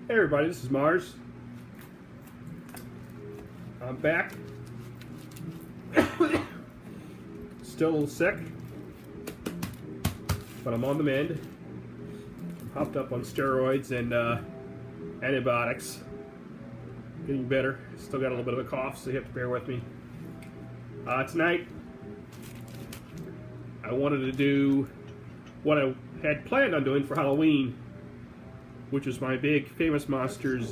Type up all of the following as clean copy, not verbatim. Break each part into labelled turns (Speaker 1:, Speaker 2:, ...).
Speaker 1: Hey everybody, this is Mars. I'm back. Still a little sick, but I'm on the mend. I'm hopped up on steroids and antibiotics. Getting better. Still got a little bit of a cough, so you have to bear with me. Tonight, I wanted to do what I had planned on doing for Halloween, which is my big Famous Monsters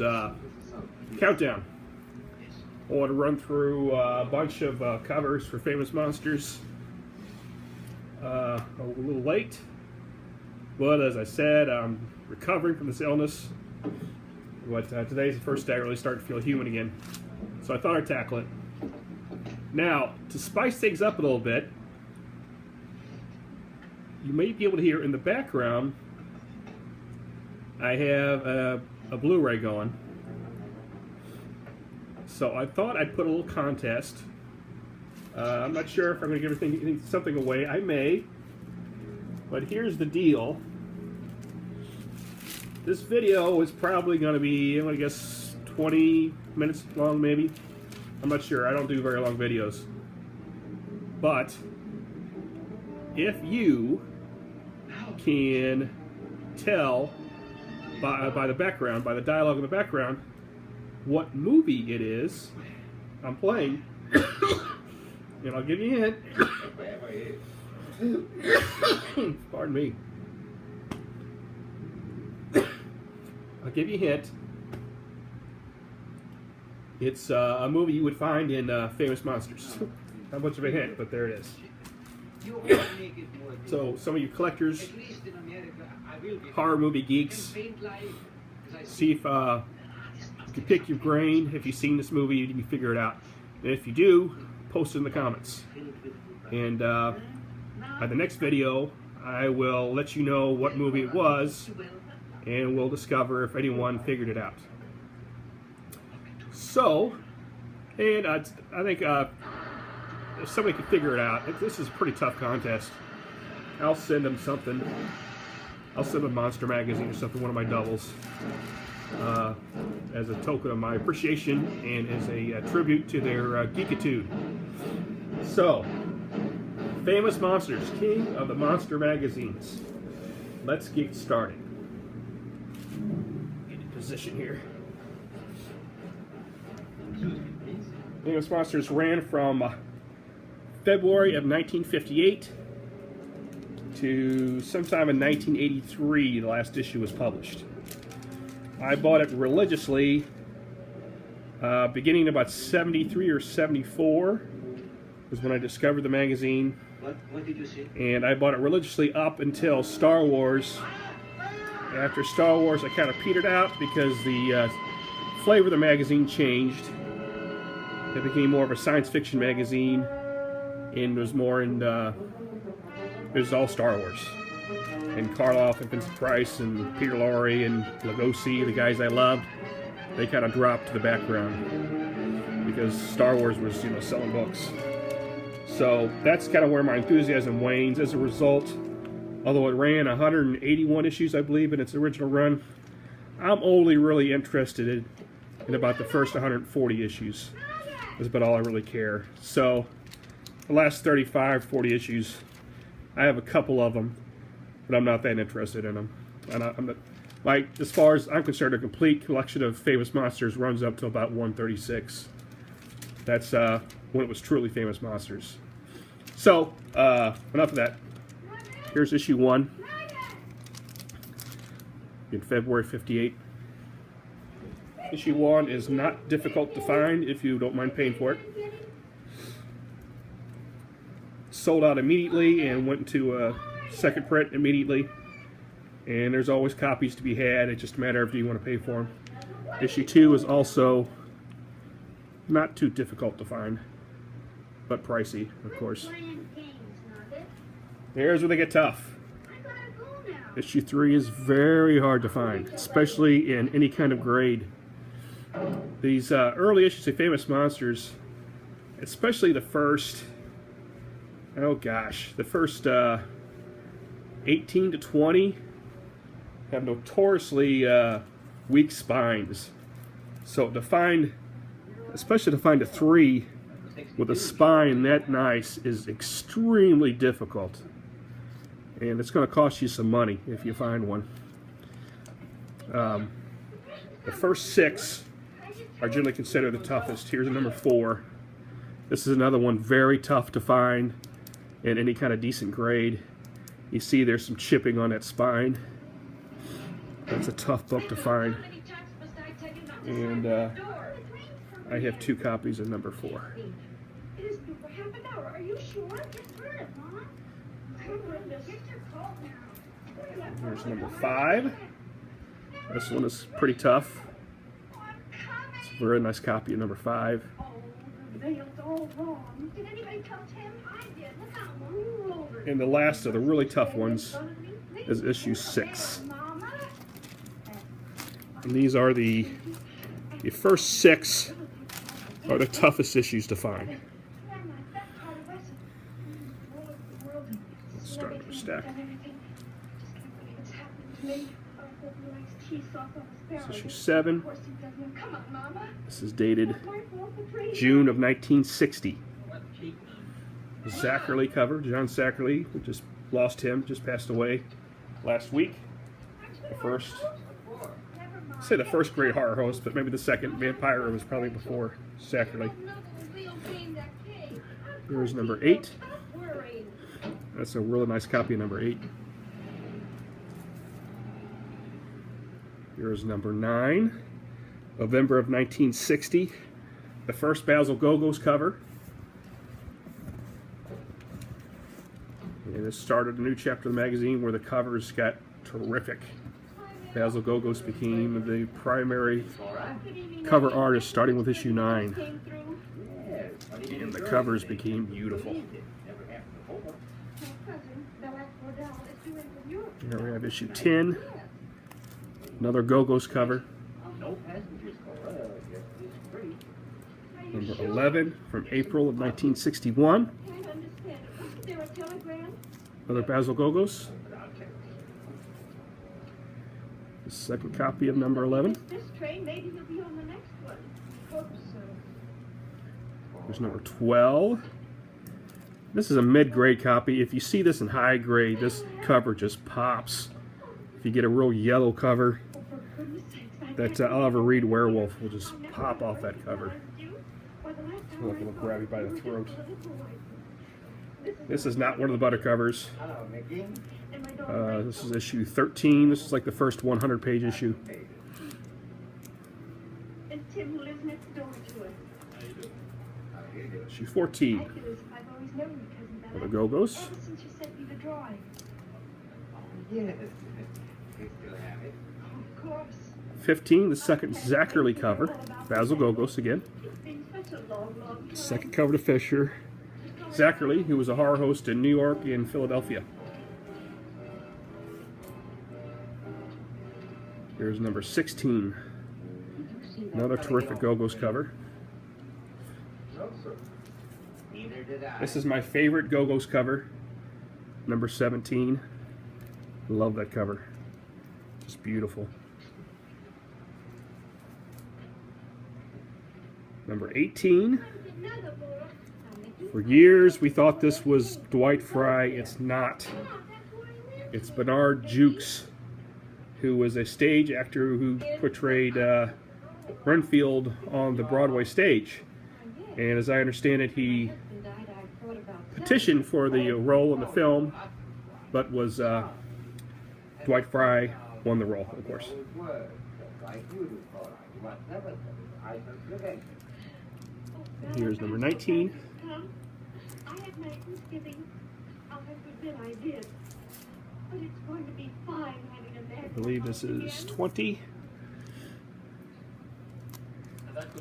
Speaker 1: countdown. I want to run through a bunch of covers for Famous Monsters. A little late, but as I said, I'm recovering from this illness. But today's the first day I really start to feel human again. So I thought I'd tackle it. Now, to spice things up a little bit, you may be able to hear in the background I have a Blu-ray going. So I thought I'd put a little contest. I'm not sure if I'm going to give something away. I may. But here's the deal. This video is probably going to be, I'm going to guess, 20 minutes long maybe. I'm not sure. I don't do very long videos. But if you can tell by the background, by the dialogue in the background, what movie it is I'm playing, and I'll give you a hint. Pardon me. I'll give you a hint. It's a movie you would find in Famous Monsters. Not much of a hint, but there it is. So, some of you collectors, horror movie geeks, see if you can pick your brain. If you've seen this movie, you can figure it out. And if you do, post it in the comments. And by the next video, I will let you know what movie it was, and we'll discover if anyone figured it out. So, and I think if somebody can figure it out, this is a pretty tough contest. I'll send them something. I'll send them a Monster magazine or something, one of my doubles, as a token of my appreciation and as a tribute to their geekitude. So, Famous Monsters, king of the monster magazines. Let's get started. Get in position here. Famous Monsters ran from February of 1958 to sometime in 1983. The last issue was published. I bought it religiously beginning about 73 or 74 was when I discovered the magazine.
Speaker 2: What did you say?
Speaker 1: And I bought it religiously up until Star Wars. After Star Wars, I kind of petered out because the flavor of the magazine changed. It became more of a science fiction magazine, and was more in it was all Star Wars. And Karloff and Vincent Price and Peter Lorre and Lugosi, the guys I loved, they kind of dropped to the background because Star Wars was, you know, selling books. So that's kind of where my enthusiasm wanes. As a result, although it ran 181 issues, I believe, in its original run, I'm only really interested in about the first 140 issues. That's about all I really care. So the last 35, 40 issues, I have a couple of them, but I'm not that interested in them. And I'm not, like, as far as I'm concerned, a complete collection of Famous Monsters runs up to about 136. That's when it was truly Famous Monsters. So, enough of that. Here's issue 1 in February '58. Issue 1 is not difficult to find if you don't mind paying for it. Sold out immediately and went into a second print immediately. And there's always copies to be had. It's just a matter of do you want to pay for them. Issue 2 is also not too difficult to find, but pricey, of course. There's where they get tough. Issue 3 is very hard to find, especially in any kind of grade. These early issues of Famous Monsters, especially the first, oh gosh, the first 18 to 20 have notoriously weak spines. So to find, especially to find a 3 with a spine that nice is extremely difficult. And it's going to cost you some money if you find one. The first 6 are generally considered the toughest. Here's a number 4. This is another one very tough to find in any kind of decent grade. You see there's some chipping on that spine. That's a tough book to find. And I have 2 copies of number 4. Here's number 5. This one is pretty tough. It's a very nice copy of number 5. And the last of the really tough ones is issue 6. And these are the first 6 are the toughest issues to find. Let's start with the stack. This is issue 7. This is dated June of 1960. Zachary cover, John Zachary. We just lost him, just passed away last week. The first, I'd say the first great horror host, but maybe the second. Vampire was probably before Zachary. Here's number 8. That's a really nice copy of number 8. Here's number 9, November of 1960. The first Basil Gogos cover. And this started a new chapter of the magazine where the covers got terrific. Basil Gogos became the primary cover artist starting with issue 9. And the covers became beautiful. Here we have issue 10. Another Gogos cover. Number 11 from April of 1961. Another Basil Gogos. The second copy of number 11. There's number 12. This is a mid-grade copy. If you see this in high grade, this cover just pops. If you get a real yellow cover, that Oliver Reed werewolf will just pop off that cover. It'll grab you by the throat. This is not one of the butter covers. This is issue 13. This is like the first 100-page issue. Issue 14. For the Gogos. 15, the second Zachary cover. Basil Gogos again. Second cover to Fisher. Zachary, who was a horror host in New York and Philadelphia. Here's number 16. Another terrific Gogos cover. This is my favorite Gogos cover. Number 17. Love that cover. Just beautiful. Number 18. For years we thought this was Dwight Fry. It's not. It's Bernard Jukes, who was a stage actor who portrayed Renfield on the Broadway stage. And as I understand it, he petitioned for the role in the film, but was Dwight Fry won the role, of course. Here's number 19. I believe this is 20.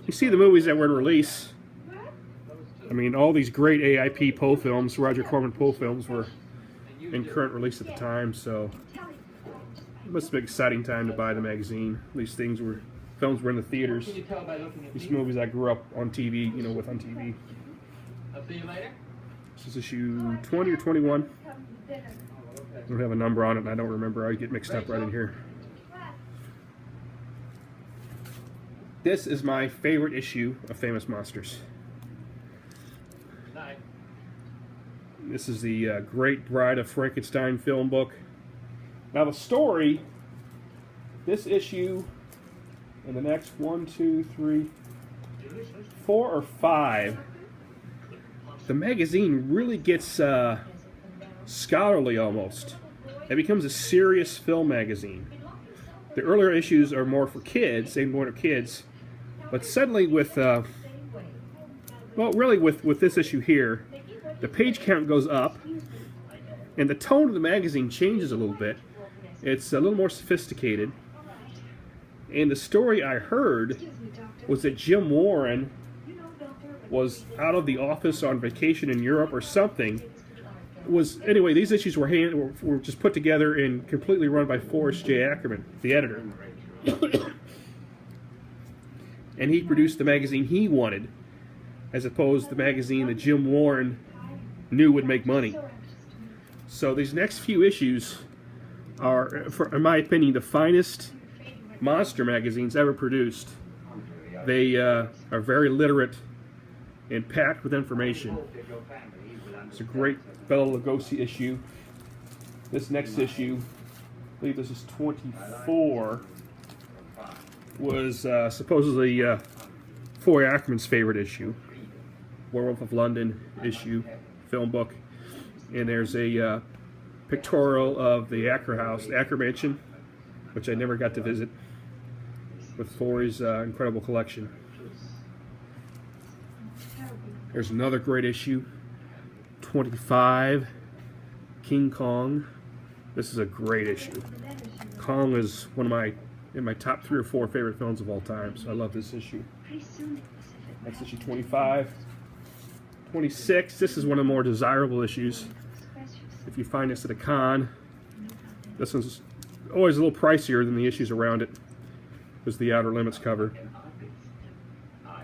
Speaker 1: You see the movies that were in release. I mean, all these great AIP Poe films, Roger Corman Poe films, were in current release at the time, so it must have been an exciting time to buy the magazine. These films were in the theaters. These movies I grew up on TV, with on TV.
Speaker 2: I'll see you later.
Speaker 1: This is issue 20 or 21. I don't have a number on it, and I don't remember. I get mixed up right in here. This is my favorite issue of Famous Monsters.
Speaker 2: Night.
Speaker 1: This is the Great Bride of Frankenstein film book. Now the story, this issue, and the next 1, 2, 3, 4 or 5, the magazine really gets scholarly almost. It becomes a serious film magazine. The earlier issues are more for kids, aimed more at kids, but suddenly with, well, really with this issue here, the page count goes up, and the tone of the magazine changes a little bit. It's a little more sophisticated. And the story I heard was that Jim Warren was out of the office on vacation in Europe or something. Anyway, these issues were just put together and completely run by Forrest J. Ackerman, the editor. And he produced the magazine he wanted, as opposed to the magazine that Jim Warren knew would make money. So these next few issues are, in my opinion, the finest monster magazines ever produced. They are very literate and packed with information. It's a great Bela Lugosi issue. This next issue, I believe this is 24, was supposedly Foy Ackerman's favorite issue. Werewolf of London issue, film book. And there's a pictorial of the Acker house, the Acker mansion, which I never got to visit, with Foy's incredible collection. There's another great issue, 25, King Kong. This is a great issue. Kong is one of in my top 3 or 4 favorite films of all time, so I love this issue. Next issue, 25. 26, this is one of the more desirable issues. If you find this at a con, this one's always a little pricier than the issues around it. It was the Outer Limits cover.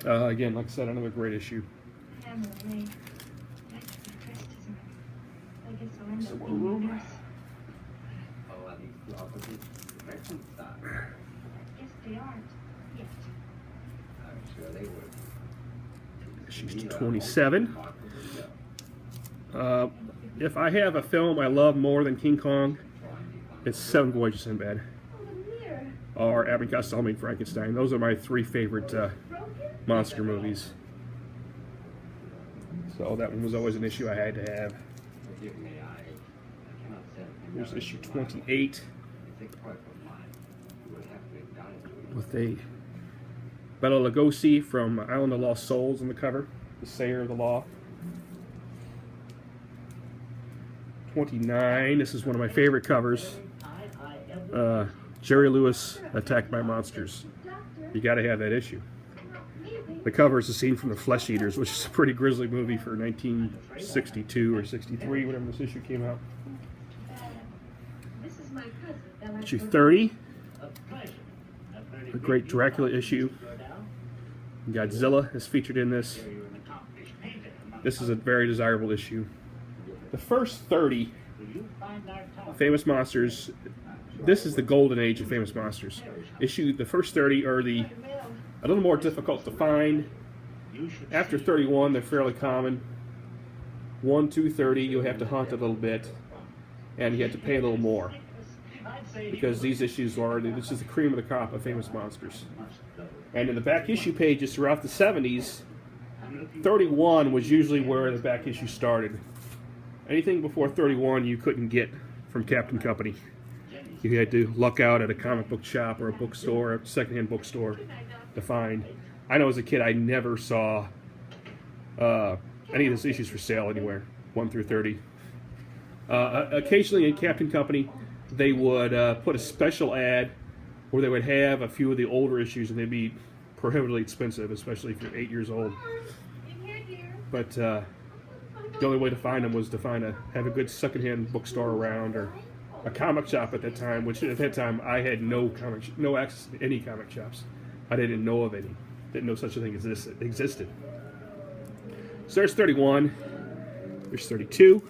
Speaker 1: Again, like I said, another great issue. Some more room. Issues 27. If I have a film I love more than King Kong, it's Seven Voyages of Sinbad or Abbott and Costello Meet Frankenstein. Those are my 3 favorite monster movies. So that one was always an issue I had to have. Here's issue 28 with a Bela Lugosi from Island of Lost Souls on the cover, the Sayer of the Law. 29, this is one of my favorite covers. Jerry Lewis, Attacked by Monsters. You gotta have that issue. The cover is a scene from The Flesh Eaters, which is a pretty grisly movie for 1962 or 63, whenever this issue came out. Issue 30, a great Dracula issue. Godzilla is featured in this. This is a very desirable issue. The first 30 Famous Monsters, this is the golden age of Famous Monsters. The first 30 are a little more difficult to find. After 31, they're fairly common. 1, 2, 30, you'll have to hunt a little bit, and you have to pay a little more, because these issues this is the cream of the crop of Famous Monsters. And in the back issue pages throughout the 70s, 31 was usually where the back issue started. Anything before 31 you couldn't get from Captain Company. You had to luck out at a comic book shop or a bookstore, a secondhand bookstore to find. I know as a kid I never saw any of those issues for sale anywhere, 1 through 30. Occasionally in Captain Company they would put a special ad where they would have a few of the older issues, and they'd be prohibitively expensive, especially if you're 8 years old. But the only way to find them was to have a good secondhand bookstore around, or a comic shop at that time, which at that time I had no access to any comic shops. I didn't know of any. Didn't know such a thing existed. So there's 31. There's 32.